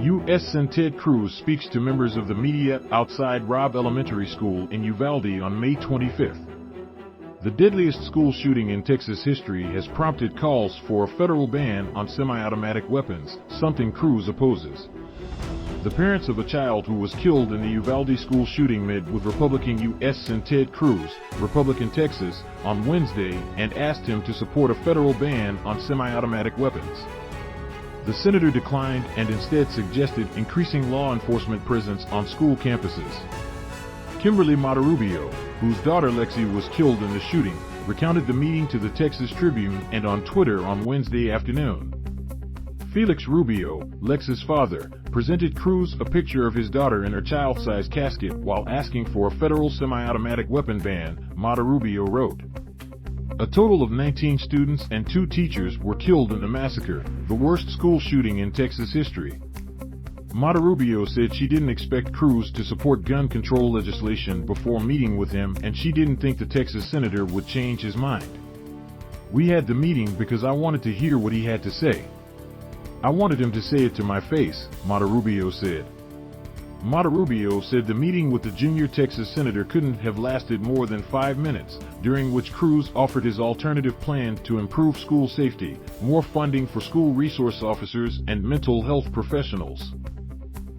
U.S. Senator Ted Cruz speaks to members of the media outside Robb Elementary School in Uvalde on May 25th. The deadliest school shooting in Texas history has prompted calls for a federal ban on semi-automatic weapons, something Cruz opposes. The parents of a child who was killed in the Uvalde school shooting met with Republican U.S. Senator Ted Cruz, Republican Texas, on Wednesday and asked him to support a federal ban on semi-automatic weapons. The senator declined and instead suggested increasing law enforcement presence on school campuses. Kimberly Monterrubio, whose daughter Lexi was killed in the shooting, recounted the meeting to the Texas Tribune and on Twitter on Wednesday afternoon. Felix Rubio, Lexi's father, presented Cruz a picture of his daughter in her child-sized casket while asking for a federal semi-automatic weapon ban, Monterrubio wrote. A total of 19 students and 2 teachers were killed in the massacre, the worst school shooting in Texas history. Monterrubio said she didn't expect Cruz to support gun control legislation before meeting with him, and she didn't think the Texas senator would change his mind. "We had the meeting because I wanted to hear what he had to say. I wanted him to say it to my face," Monterrubio said. Monterrubio said the meeting with the junior Texas senator couldn't have lasted more than 5 minutes, during which Cruz offered his alternative plan to improve school safety, more funding for school resource officers and mental health professionals.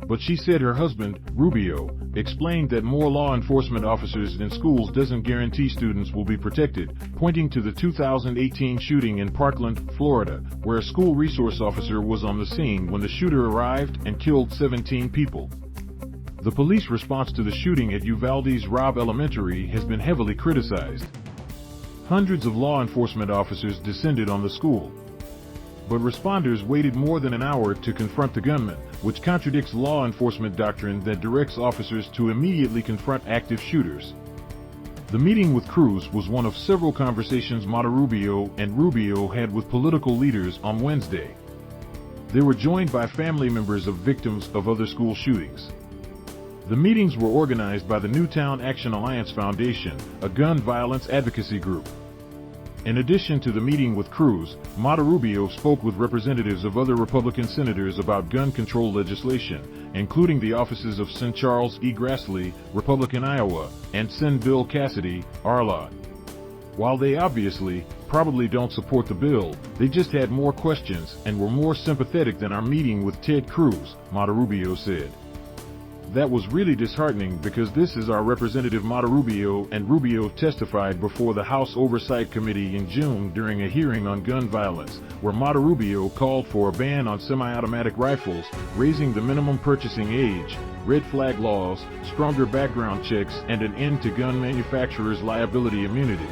But she said her husband, Rubio, explained that more law enforcement officers in schools doesn't guarantee students will be protected, pointing to the 2018 shooting in Parkland, Florida, where a school resource officer was on the scene when the shooter arrived and killed 17 people. The police response to the shooting at Uvalde's Robb Elementary has been heavily criticized. Hundreds of law enforcement officers descended on the school. But responders waited more than an hour to confront the gunman, which contradicts law enforcement doctrine that directs officers to immediately confront active shooters. The meeting with Cruz was one of several conversations Monterrubio and Rubio had with political leaders on Wednesday. They were joined by family members of victims of other school shootings. The meetings were organized by the Newtown Action Alliance Foundation, a gun violence advocacy group. In addition to the meeting with Cruz, Monterrubio spoke with representatives of other Republican senators about gun control legislation, including the offices of Sen. Charles E. Grassley, Republican Iowa, and Sen. Bill Cassidy, Arkansas. While they obviously, probably don't support the bill, they just had more questions and were more sympathetic than our meeting with Ted Cruz, Monterrubio said. That was really disheartening because this is our Representative Monterrubio, and Rubio testified before the House Oversight Committee in June during a hearing on gun violence, where Monterrubio called for a ban on semi-automatic rifles, raising the minimum purchasing age, red flag laws, stronger background checks, and an end to gun manufacturers' liability immunity.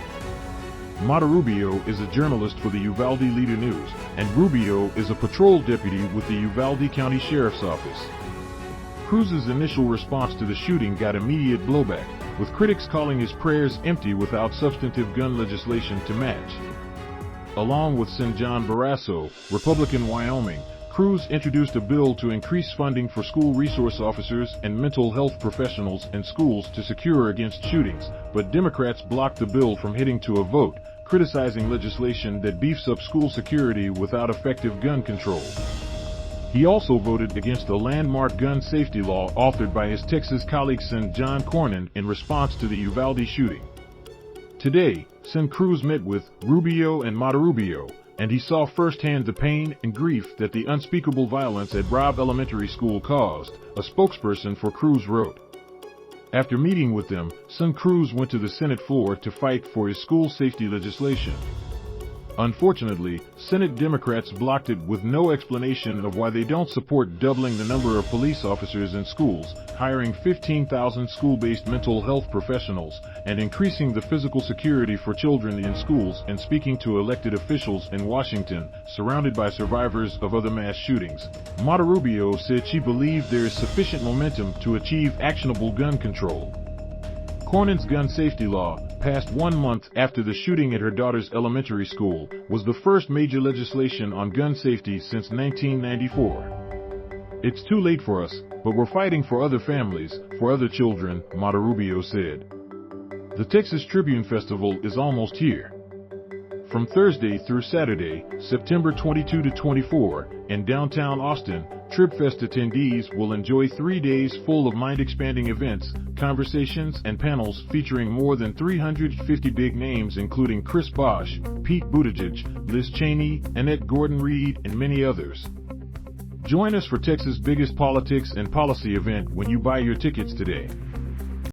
Monterrubio is a journalist for the Uvalde Leader News, and Rubio is a patrol deputy with the Uvalde County Sheriff's Office. Cruz's initial response to the shooting got immediate blowback, with critics calling his prayers empty without substantive gun legislation to match. Along with Sen. John Barrasso, Republican Wyoming, Cruz introduced a bill to increase funding for school resource officers and mental health professionals in schools to secure against shootings, but Democrats blocked the bill from heading to a vote, criticizing legislation that beefs up school security without effective gun control. He also voted against a landmark gun safety law authored by his Texas colleague Sen. John Cornyn in response to the Uvalde shooting. Today, Sen. Cruz met with Rubio and Monterrubio, and he saw firsthand the pain and grief that the unspeakable violence at Robb Elementary School caused, a spokesperson for Cruz wrote. After meeting with them, Sen. Cruz went to the Senate floor to fight for his school safety legislation. Unfortunately, Senate Democrats blocked it with no explanation of why they don't support doubling the number of police officers in schools, hiring 15,000 school-based mental health professionals, and increasing the physical security for children in schools, and speaking to elected officials in Washington, surrounded by survivors of other mass shootings. Monterrubio said she believed there is sufficient momentum to achieve actionable gun control. Cornyn's gun safety law, passed 1 month after the shooting at her daughter's elementary school, was the first major legislation on gun safety since 1994. It's too late for us, but we're fighting for other families, for other children, Monterrubio said. The Texas Tribune Festival is almost here. From Thursday through Saturday, September 22 to 24, in downtown Austin, TribFest attendees will enjoy 3 days full of mind-expanding events, conversations, and panels featuring more than 350 big names including Chris Bosh, Pete Buttigieg, Liz Cheney, Annette Gordon-Reed, and many others. Join us for Texas' biggest politics and policy event when you buy your tickets today.